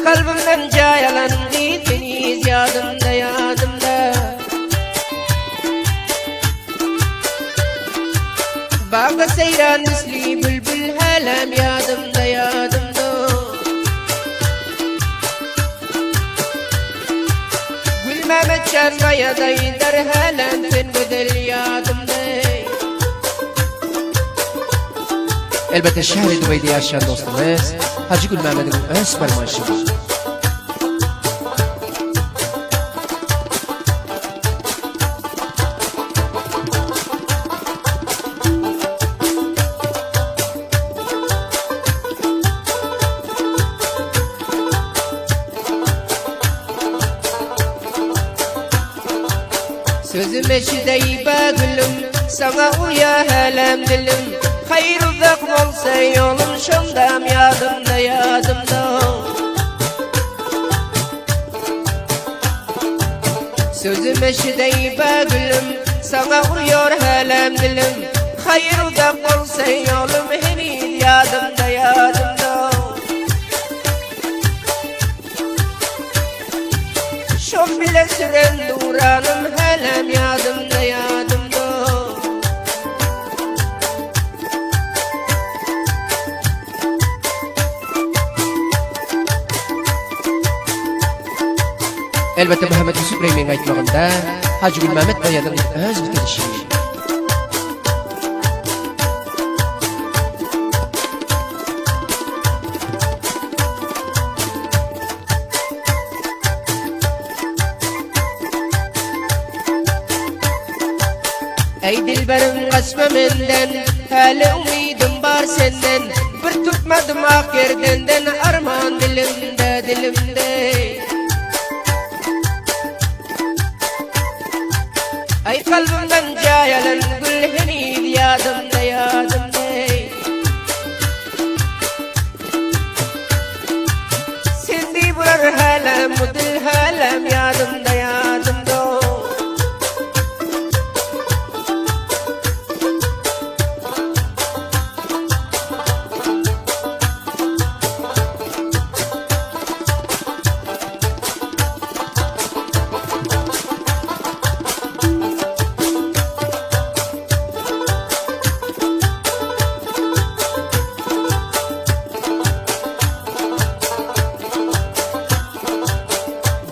kalbimden cayalandı deniz yadımda yadımda. Bağı seyran misli bülbül halam yadımda yadımda. Gül Mehmet Can Kaya'daydır halam sen güzel yadımda. Elbette şehri Dubai'de yaşayan dostumuz Hacı Gül Mehmet'in öz fermanışı. Sözüm eşidey be gülüm, sana uya helem dilim. Hayır uzak olsa yolum şundam yadımda yadımda. Sözüm eşidey be gülüm, sana uyuyor helem dilim. Hayır uzak olsa yolum henüz yadımda yadımda. Şom bile süren duranım helem yadımda yadımda. Elbette Muhammed Yusuf Reymen'in aytmağında Hacı Gül Mehmet Kaya'nın öz bitirişi. Ey dilberim kaçma menden, hali umidim var senden. Bir tutmadım ak yerdenden, arman dilimde dilimde. Ay kalbimden cayalan gül henüz yadımda yadımda. Sendi burar halam mudil halam yadımda yadımda.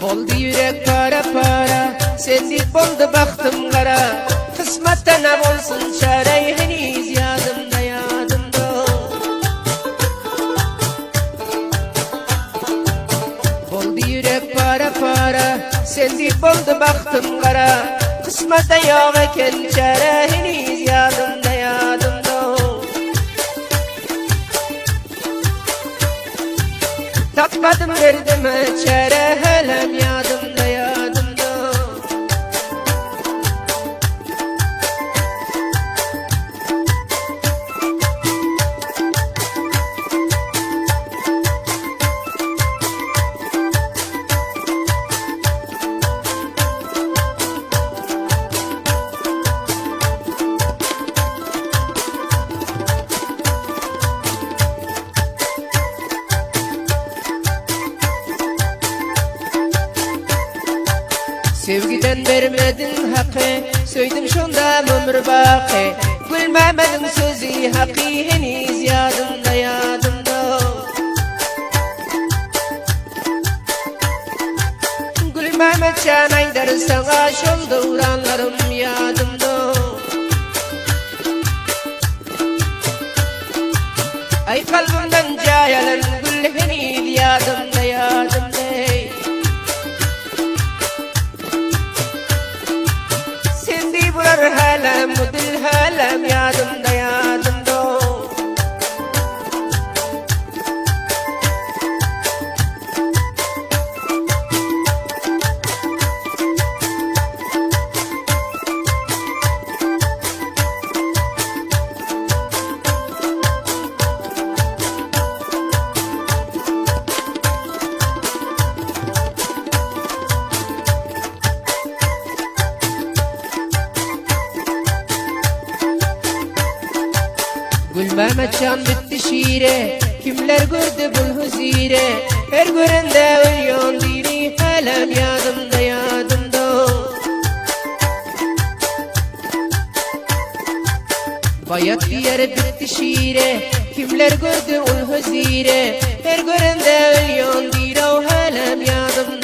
Oldu yürek para para, sendik oldu baktım kara. Kısmette ne olsun çare henüz yadımda yadımda. Oldu yürek para para, sendik oldu baktım kara. Kısmette yok eken çare henüz yadımda yadımda. Takmadım derdime çare helem yadımda yadımda. Sevgiden vermedin hakkı, söyledim şunda ömür baki. Gül Mehmet'in sözü hakkı henüz yadımda yadımda. Gül Mehmet Can Aydar sana şol duranlarım yadımda. Ay kalbimden cayalan gül henüz yadımda yadımda. Burar halam mudil halam yadımda yadımda. Gül Mehmet Can bitti şiire, kimler gördü bu huzire. her görende ölüyon diri helem yadımda yadımda. Bayat bir yer bitti şiire, kimler gördü ul huzire, her görende ölüyon diri helem yadımda.